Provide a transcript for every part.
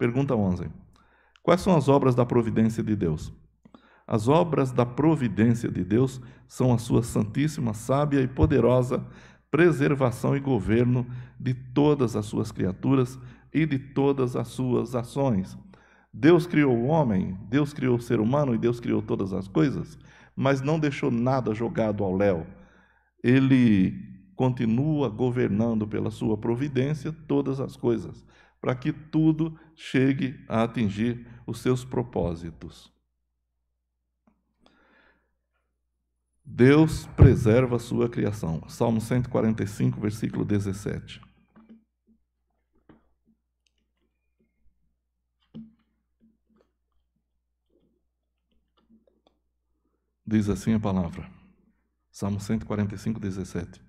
Pergunta 11. Quais são as obras da providência de Deus? As obras da providência de Deus são a sua santíssima, sábia e poderosa preservação e governo de todas as suas criaturas e de todas as suas ações. Deus criou o homem, Deus criou o ser humano e Deus criou todas as coisas, mas não deixou nada jogado ao léu. Ele continua governando pela sua providência todas as coisas, para que tudo chegue a atingir os seus propósitos. Deus preserva a sua criação. Salmo 145, versículo 17. Diz assim a palavra. Salmo 145, 17.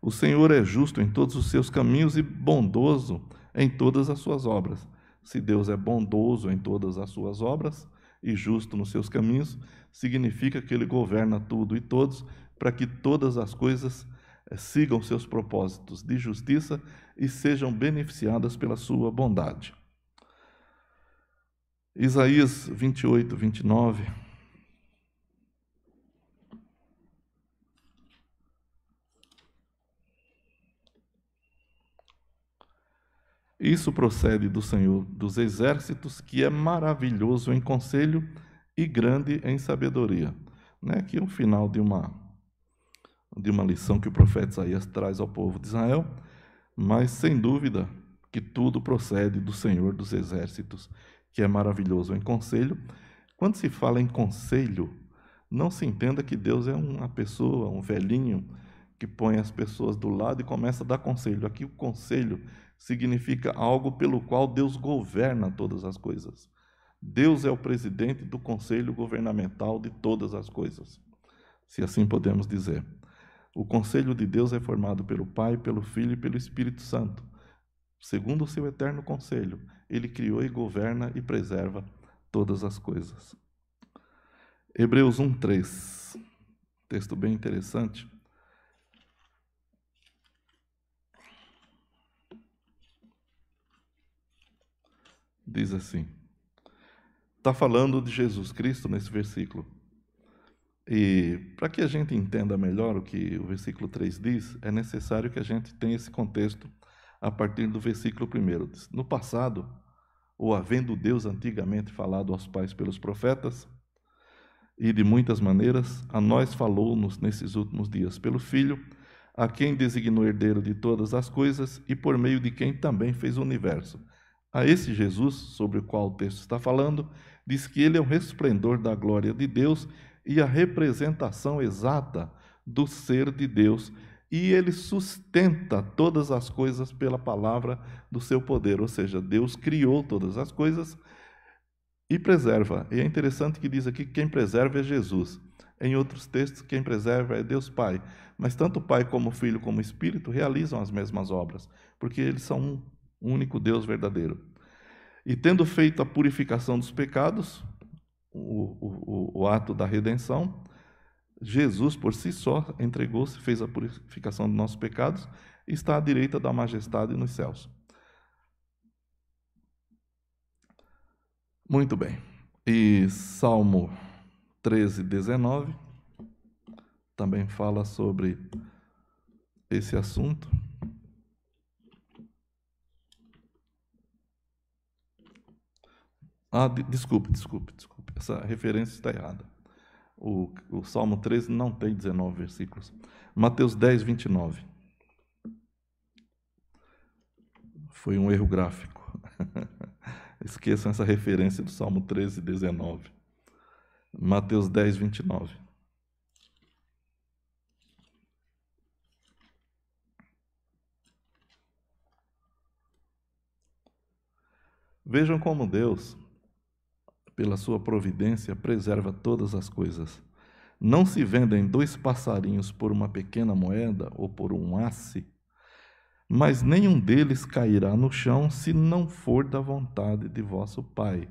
O Senhor é justo em todos os seus caminhos e bondoso em todas as suas obras. Se Deus é bondoso em todas as suas obras e justo nos seus caminhos, significa que Ele governa tudo e todos para que todas as coisas sigam seus propósitos de justiça e sejam beneficiadas pela sua bondade. Isaías 28, 29. Isso procede do Senhor dos Exércitos, que é maravilhoso em conselho e grande em sabedoria. Aqui é o final de uma lição que o profeta Isaías traz ao povo de Israel, mas sem dúvida que tudo procede do Senhor dos Exércitos, que é maravilhoso em conselho. Quando se fala em conselho, não se entenda que Deus é uma pessoa, um velhinho, que põe as pessoas do lado e começa a dar conselho. Aqui o conselho significa algo pelo qual Deus governa todas as coisas. Deus é o presidente do conselho governamental de todas as coisas, se assim podemos dizer. O conselho de Deus é formado pelo Pai, pelo Filho e pelo Espírito Santo. Segundo o seu eterno conselho, Ele criou e governa e preserva todas as coisas. Hebreus 1:3, texto bem interessante. Diz assim, está falando de Jesus Cristo nesse versículo. E para que a gente entenda melhor o que o versículo 3 diz, é necessário que a gente tenha esse contexto a partir do versículo 1. Diz, no passado, ou havendo Deus antigamente falado aos pais pelos profetas, e de muitas maneiras, a nós falou-nos nesses últimos dias pelo Filho, a quem designou herdeiro de todas as coisas e por meio de quem também fez o universo. A esse Jesus, sobre o qual o texto está falando, diz que ele é o resplendor da glória de Deus e a representação exata do ser de Deus, e ele sustenta todas as coisas pela palavra do seu poder, ou seja, Deus criou todas as coisas e preserva. E é interessante que diz aqui que quem preserva é Jesus. Em outros textos, quem preserva é Deus Pai. Mas tanto o Pai como o Filho como o Espírito realizam as mesmas obras, porque eles são um único Deus verdadeiro. E tendo feito a purificação dos pecados, o ato da redenção, Jesus por si só entregou-se, fez a purificação dos nossos pecados e está à direita da majestade nos céus. Muito bem. E Salmo 13, 19 também fala sobre esse assunto. Desculpe. Essa referência está errada. O Salmo 13 não tem 19 versículos. Mateus 10, 29. Foi um erro gráfico. Esqueçam essa referência do Salmo 13, 19. Mateus 10, 29. Vejam como Deus, pela sua providência, preserva todas as coisas. Não se vendem 2 passarinhos por uma pequena moeda ou por um asse, mas nenhum deles cairá no chão se não for da vontade de vosso Pai.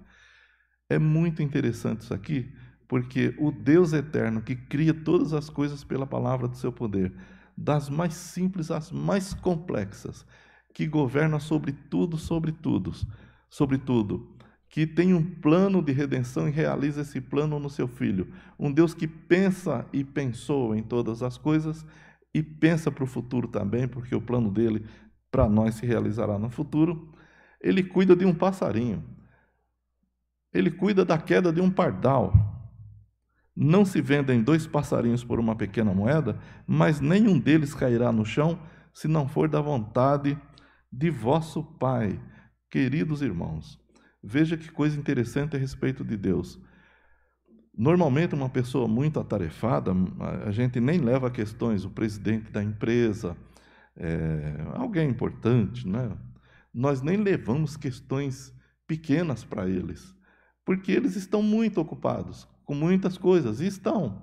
É muito interessante isso aqui, porque o Deus eterno que cria todas as coisas pela palavra do seu poder, das mais simples às mais complexas, que governa sobre tudo, sobretudo, que tem um plano de redenção e realiza esse plano no seu Filho. Um Deus que pensa e pensou em todas as coisas e pensa para o futuro também, porque o plano dele para nós se realizará no futuro. Ele cuida de um passarinho. Ele cuida da queda de um pardal. Não se vendem 2 passarinhos por uma pequena moeda, mas nenhum deles cairá no chão, se não for da vontade de vosso Pai. Queridos irmãos, veja que coisa interessante a respeito de Deus. Normalmente, uma pessoa muito atarefada, a gente nem leva questões, o presidente da empresa, alguém importante, né? Nós nem levamos questões pequenas para eles, porque eles estão muito ocupados com muitas coisas, e estão.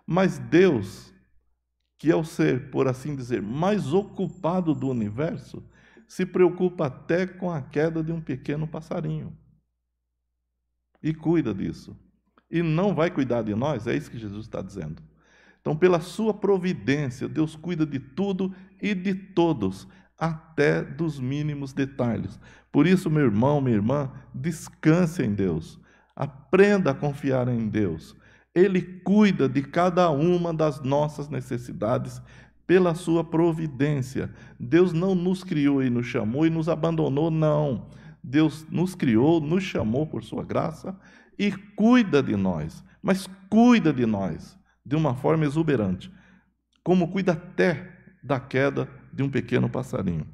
Mas Deus, que é o ser, por assim dizer, mais ocupado do universo, se preocupa até com a queda de um pequeno passarinho. E cuida disso. E não vai cuidar de nós, é isso que Jesus está dizendo. Então, pela sua providência, Deus cuida de tudo e de todos, até dos mínimos detalhes. Por isso, meu irmão, minha irmã, descanse em Deus. Aprenda a confiar em Deus. Ele cuida de cada uma das nossas necessidades pela sua providência. Deus não nos criou e nos chamou e nos abandonou, não. Deus nos criou, nos chamou por sua graça e cuida de nós, mas cuida de nós de uma forma exuberante, como cuida até da queda de um pequeno passarinho.